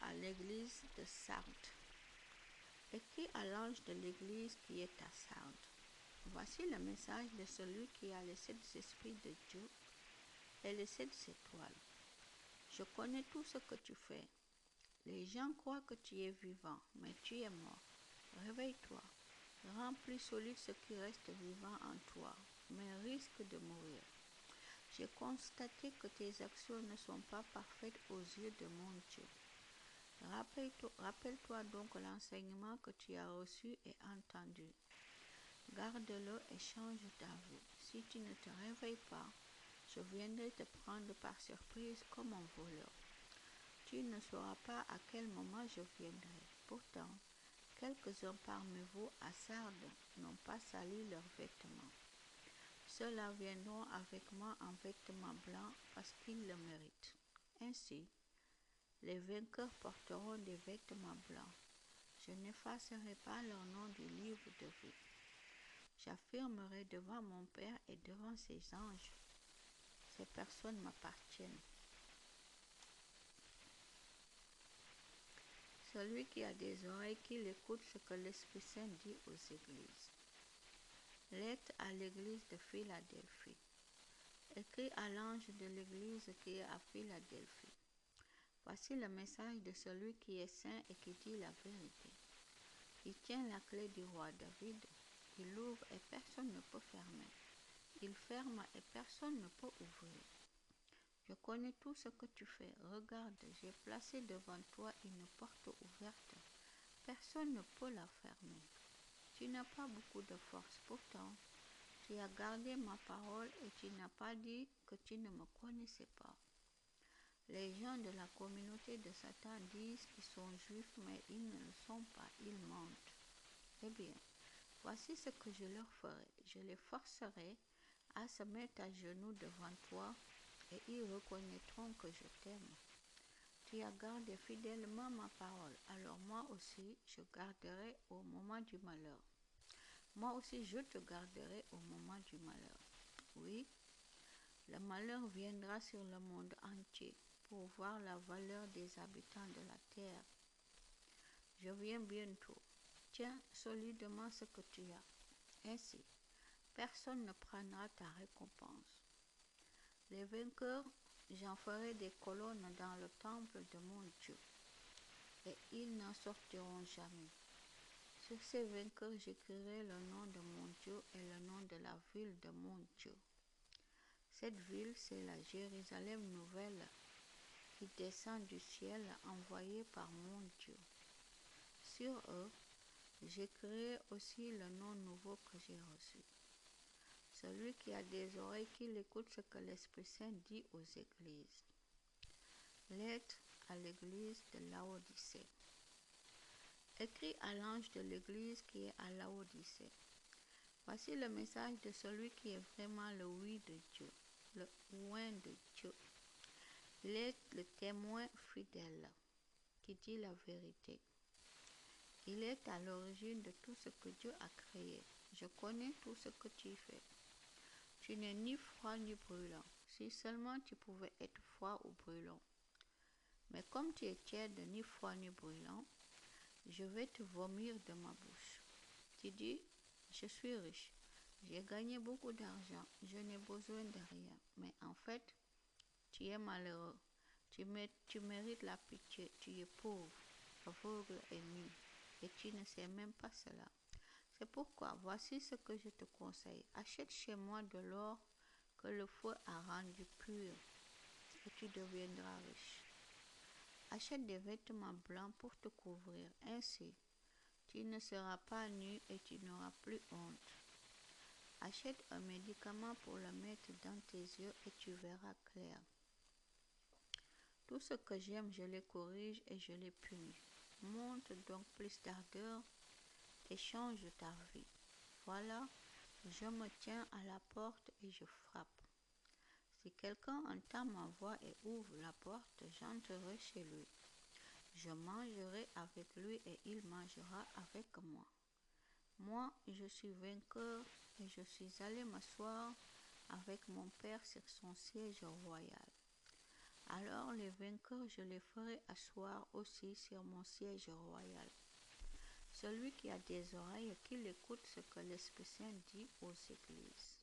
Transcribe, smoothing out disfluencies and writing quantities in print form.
à l'église de Sardes. Écrit à l'ange de l'église qui est à Sardes. Voici le message de celui qui a les 7 esprits de Dieu et les 7 étoiles. Je connais tout ce que tu fais. Les gens croient que tu es vivant, mais tu es mort. Réveille-toi, rends plus solide ce qui reste vivant en toi, mais risque de mourir. J'ai constaté que tes actions ne sont pas parfaites aux yeux de mon Dieu. Rappelle-toi donc l'enseignement que tu as reçu et entendu. Garde-le et change ta vie. Si tu ne te réveilles pas, je viendrai te prendre par surprise comme un voleur. Tu ne sauras pas à quel moment je viendrai. Pourtant, quelques-uns parmi vous à Sardes n'ont pas sali leurs vêtements. Ceux-là viendront avec moi en vêtements blancs parce qu'ils le méritent. Ainsi, les vainqueurs porteront des vêtements blancs. Je n'effacerai pas leur nom du livre de vie. J'affirmerai devant mon Père et devant ses anges. Ces personnes m'appartiennent. Celui qui a des oreilles, qu'il écoute ce que l'Esprit Saint dit aux églises. Lettre à l'église de Philadelphie. Écrit à l'ange de l'église qui est à Philadelphie. Voici le message de celui qui est saint et qui dit la vérité. Il tient la clé du roi David. Il ouvre et personne ne peut fermer. Il ferme et personne ne peut ouvrir. Je connais tout ce que tu fais. Regarde, j'ai placé devant toi une porte ouverte. Personne ne peut la fermer. Tu n'as pas beaucoup de force. Pourtant, tu as gardé ma parole et tu n'as pas dit que tu ne me connaissais pas. Les gens de la communauté de Satan disent qu'ils sont juifs, mais ils ne le sont pas. Ils mentent. Eh bien, voici ce que je leur ferai. Je les forcerai à se mettre à genoux devant toi et ils reconnaîtront que je t'aime. Tu as gardé fidèlement ma parole, alors moi aussi je garderai au moment du malheur. Moi aussi je te garderai au moment du malheur. Oui, le malheur viendra sur le monde entier pour voir la valeur des habitants de la terre. Je viens bientôt. Tiens solidement ce que tu as. Ainsi, personne ne prendra ta récompense. Les vainqueurs, j'en ferai des colonnes dans le temple de mon Dieu, et ils n'en sortiront jamais. Sur ces vainqueurs, j'écrirai le nom de mon Dieu et le nom de la ville de mon Dieu. Cette ville, c'est la Jérusalem nouvelle qui descend du ciel, envoyée par mon Dieu. Sur eux, j'écrirai aussi le nom nouveau que j'ai reçu. Celui qui a des oreilles, qu'il écoute ce que l'Esprit Saint dit aux églises. Lettre à l'église de Laodicée. Écrit à l'ange de l'église qui est à Laodicée. Voici le message de celui qui est vraiment le oui de Dieu, le oint de Dieu. Il est le témoin fidèle qui dit la vérité. Il est à l'origine de tout ce que Dieu a créé. Je connais tout ce que tu fais. Tu n'es ni froid ni brûlant. Si seulement tu pouvais être froid ou brûlant. Mais comme tu es tiède, ni froid ni brûlant, je vais te vomir de ma bouche. Tu dis, je suis riche, j'ai gagné beaucoup d'argent, je n'ai besoin de rien. Mais en fait, tu es malheureux, tu mérites la pitié, tu es pauvre, aveugle et nu, et tu ne sais même pas cela. C'est pourquoi, voici ce que je te conseille. Achète chez moi de l'or que le feu a rendu pur, et tu deviendras riche. Achète des vêtements blancs pour te couvrir. Ainsi, tu ne seras pas nu et tu n'auras plus honte. Achète un médicament pour le mettre dans tes yeux et tu verras clair. Tout ce que j'aime, je les corrige et je les punis. Monte donc plus d'ardeur et change ta vie. Voilà, je me tiens à la porte et je frappe. Si quelqu'un entend ma voix et ouvre la porte, j'entrerai chez lui. Je mangerai avec lui et il mangera avec moi. Moi, je suis vainqueur et je suis allé m'asseoir avec mon Père sur son siège royal. Alors Alors les vainqueurs, je les ferai asseoir aussi sur mon siège royal. Celui qui a des oreilles, qu'il écoute ce que l'Esprit Saint dit aux églises.